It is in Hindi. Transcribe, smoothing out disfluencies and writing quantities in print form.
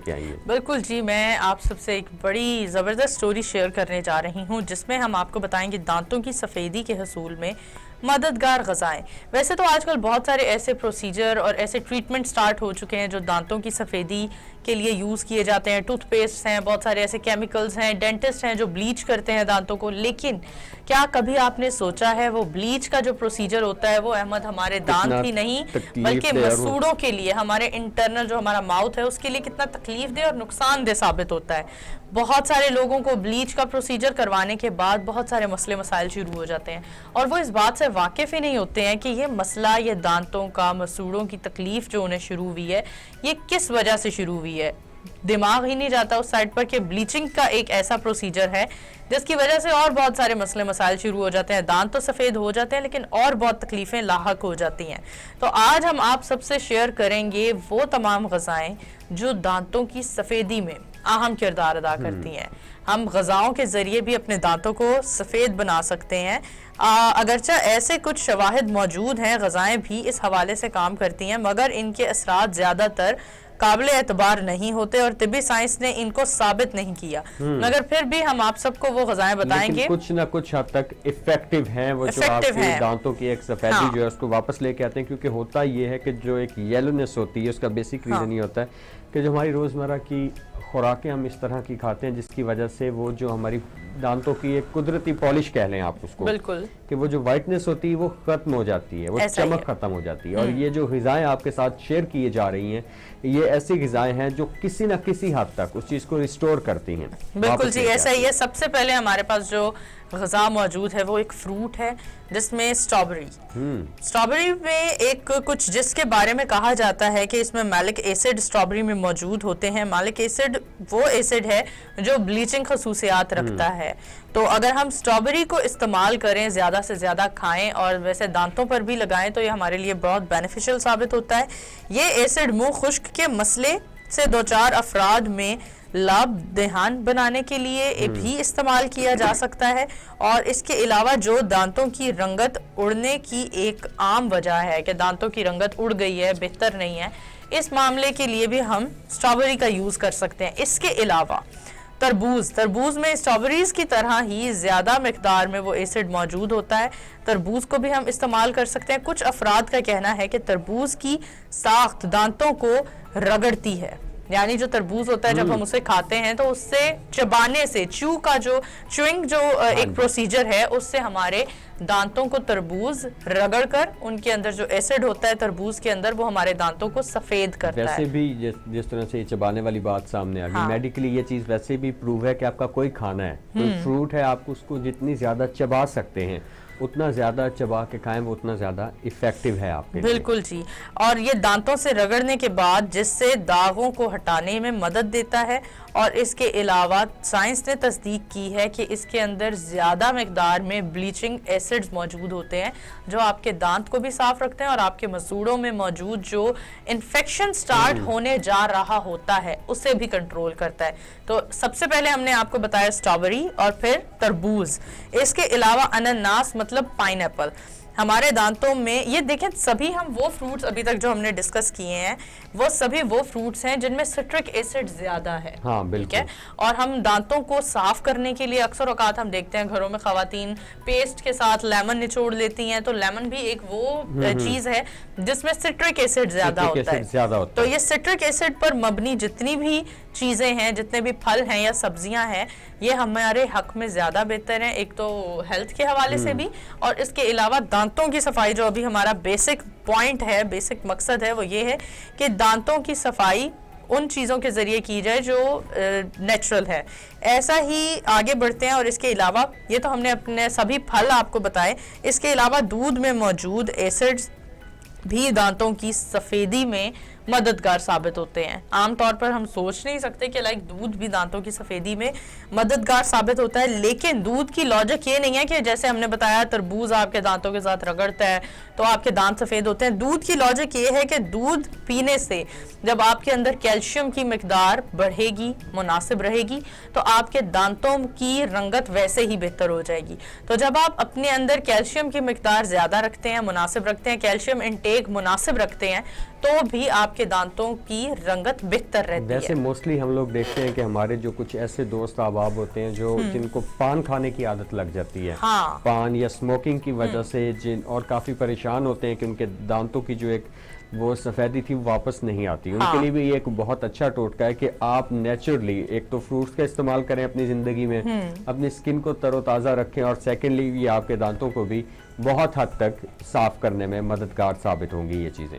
क्या ये? बिल्कुल जी, मैं आप सबसे एक बड़ी ज़बरदस्त स्टोरी शेयर करने जा रही हूँ जिसमें हम आपको बताएंगे दांतों की सफ़ेदी के हसूल में मददगार ग़िज़ाएँ। वैसे तो आजकल बहुत सारे ऐसे प्रोसीजर और ऐसे ट्रीटमेंट स्टार्ट हो चुके हैं जो दांतों की सफ़ेदी के लिए यूज़ किए जाते हैं। टूथपेस्ट हैं, बहुत सारे ऐसे केमिकल्स हैं, डेंटिस्ट हैं जो ब्लीच करते हैं दांतों को। लेकिन क्या कभी आपने सोचा है वो ब्लीच का जो प्रोसीजर होता है वो अहमद हमारे दांत कितना ही नहीं तकलीफ बल्कि दे और मसूड़ों के लिए, हमारे इंटरनल जो हमारा माउथ है उसके लिए कितना तकलीफ दे और नुकसानदेह साबित होता है। बहुत सारे लोगों को ब्लीच का प्रोसीजर करवाने के बाद बहुत सारे मसले मसाइल शुरू हो जाते हैं और वो इस बात से वाकिफ़ ही नहीं होते हैं कि ये मसला, ये दांतों का, मसूड़ों की तकलीफ जो उन्हें शुरू हुई है ये किस वजह से शुरू हुई है। दिमाग ही नहीं जाता उस साइड पर कि ब्लीचिंग का एक ऐसा प्रोसीजर है जिसकी वजह से और बहुत सारे मसले मसाइल शुरू हो जाते हैं। दांत तो सफ़ेद हो जाते हैं लेकिन और बहुत तकलीफ़ें लाहक हो जाती हैं। तो आज हम आप सबसे शेयर करेंगे वो तमाम ग़िज़ाएँ जो दांतों की सफ़ेदी में अहम किरदार अदा करती हैं। हम ग़िज़ाओं के ज़रिए भी अपने दांतों को सफ़ेद बना सकते हैं। अगरचे ऐसे कुछ शवाहिद मौजूद हैं, ग़िज़ाएँ भी इस हवाले से काम करती हैं, मगर इनके असरात ज़्यादातर काबिल एतबार नहीं होते और तिब्बी साइंस ने इनको साबित नहीं किया। मगर फिर भी हम आप सबको वो ग़िज़ाएँ बताएंगे कुछ ना कुछ हद तक इफेक्टिव हैं वो, जो आपके दांतों की एक सफेदी हाँ। जो है उसको वापस लेके आते हैं। क्योंकि होता ये है कि जो एक येलोनेस होती है उसका बेसिक रीज़न ये होता है कि जो हमारी रोज़मर्रा की खुराकें हम इस तरह की खाते हैं जिसकी वजह से वो जो हमारी दांतों की एक कुदरती पॉलिश कह लें आप उसको, बिल्कुल, कि वो जो वाइटनेस होती है वो खत्म हो जाती है, वो चमक खत्म हो जाती है। और ये जो ग़िज़ाएँ आपके साथ शेयर किए जा रही हैं ये ऐसी ग़िज़ाएँ हैं जो किसी न किसी हद तक उस चीज़ को रिस्टोर करती हैं। बिल्कुल जी, ऐसा ही है। सबसे पहले हमारे पास जो ग़िज़ा मौजूद है वो एक फ्रूट है जिसमें स्ट्रॉबेरी में एक कुछ जिसके बारे में कहा जाता है कि इसमें मैलिक एसिड स्ट्रॉबेरी में मौजूद होते हैं। मैलिक एसिड वो एसिड है जो ब्लीचिंग खसूसियात रखता है। तो अगर हम स्ट्रॉबेरी को इस्तेमाल करें, ज़्यादा से ज़्यादा खाएं और वैसे दांतों पर भी लगाएं तो ये हमारे लिए बहुत बेनिफिशियल साबित होता है। ये एसिड मुंह खुश्क के मसले से दो चार अफराद में लाभ दहान बनाने के लिए भी इस्तेमाल किया जा सकता है। और इसके अलावा जो दांतों की रंगत उड़ने की एक आम वजह है कि दांतों की रंगत उड़ गई है, बेहतर नहीं है, इस मामले के लिए भी हम स्ट्रॉबेरी का यूज़ कर सकते हैं। इसके अलावा तरबूज में स्ट्रॉबेरीज की तरह ही ज़्यादा मिकदार में वो एसिड मौजूद होता है। तरबूज को भी हम इस्तेमाल कर सकते हैं। कुछ अफराद का कहना है कि तरबूज की साख्त दांतों को रगड़ती है, यानी जो तरबूज होता है जब हम उसे खाते हैं तो उससे चबाने से च्यूइंग जो एक प्रोसीजर है उससे हमारे दांतों को तरबूज रगड़कर उनके अंदर जो एसिड होता है तरबूज के अंदर वो हमारे दांतों को सफेद करता है। वैसे भी जिस तरह से ये चबाने वाली बात सामने आ गई, मेडिकली ये चीज वैसे भी प्रूव है कि आपका कोई खाना है, कोई फ्रूट है, आप उसको जितनी ज्यादा चबा सकते हैं उतना ज्यादा चबा के खाएं वो उतना ज्यादा इफेक्टिव है आपके लिए। बिल्कुल जी। और ये दांतों से रगड़ने के बाद जिससे दागों को हटाने में मदद देता है। और इसके अलावा साइंस ने तस्दीक की है कि इसके अंदर ज़्यादा मिकदार में ब्लीचिंग एसिड्स मौजूद होते हैं जो आपके दांत को भी साफ रखते हैं और आपके मसूड़ों में मौजूद जो इन्फेक्शन स्टार्ट होने जा रहा होता है उसे भी कंट्रोल करता है। तो सबसे पहले हमने आपको बताया स्ट्रॉबेरी और फिर तरबूज। इसके अलावा अनानास मतलब पाइनएप्पल हमारे दांतों में, ये देखें सभी हम वो फ्रूट्स अभी तक जो हमने डिस्कस किए हैं वो सभी वो फ्रूट्स हैं जिनमें सिट्रिक एसिड ज्यादा है। हाँ, बिल्कुल। ठीक है। और हम दांतों को साफ करने के लिए अक्सर औकात हम देखते हैं घरों में खवातीन पेस्ट के साथ लेमन निचोड़ लेती हैं। तो लेमन भी एक वो चीज है जिसमें सिट्रिक एसिड ज्यादा होता है। तो ये सिट्रिक एसिड पर मबनी जितनी भी चीज़ें हैं, जितने भी फल हैं या सब्जियां हैं, ये हमारे हक में ज़्यादा बेहतर हैं। एक तो हेल्थ के हवाले से भी और इसके अलावा दांतों की सफाई जो अभी हमारा बेसिक पॉइंट है, बेसिक मकसद है, वो ये है कि दांतों की सफाई उन चीज़ों के ज़रिए की जाए जो नेचुरल है। ऐसा ही आगे बढ़ते हैं। और इसके अलावा ये तो हमने अपने सभी फल आपको बताए, इसके अलावा दूध में मौजूद एसिड्स भी दांतों की सफ़ेदी में मददगार साबित होते हैं। आमतौर पर हम सोच नहीं सकते कि लाइक दूध भी दांतों की सफ़ेदी में मददगार साबित होता है, लेकिन दूध की लॉजिक ये नहीं है कि जैसे हमने बताया तरबूज आपके दांतों के साथ रगड़ता है तो आपके दांत सफ़ेद होते हैं। दूध की लॉजिक ये है कि दूध पीने से जब आपके अंदर कैल्शियम की मिकदार बढ़ेगी, मुनासिब रहेगी, तो आपके दांतों की रंगत वैसे ही बेहतर हो जाएगी। तो जब आप अपने अंदर कैल्शियम की मिकदार ज़्यादा रखते हैं, मुनासिब रखते हैं, कैल्शियम इनटेक मुनासिब रखते हैं, तो भी आपके दांतों की रंगत बेहतर रहती वैसे है। मोस्टली हम लोग देखते हैं कि हमारे जो कुछ ऐसे दोस्त अहबाब होते हैं जो जिनको पान खाने की आदत लग जाती है, हाँ। पान या स्मोकिंग की वजह से, जिन और काफ़ी परेशान होते हैं कि उनके दांतों की जो एक वो सफ़ेदी थी वो वापस नहीं आती, उनके हाँ। लिए भी ये एक बहुत अच्छा टोटका है कि आप नेचुरली एक तो फ्रूट्स का इस्तेमाल करें अपनी ज़िंदगी में, अपनी स्किन को तरोताज़ा रखें, और सेकेंडली ये आपके दांतों को भी बहुत हद तक साफ करने में मददगार साबित होंगी ये चीज़ें।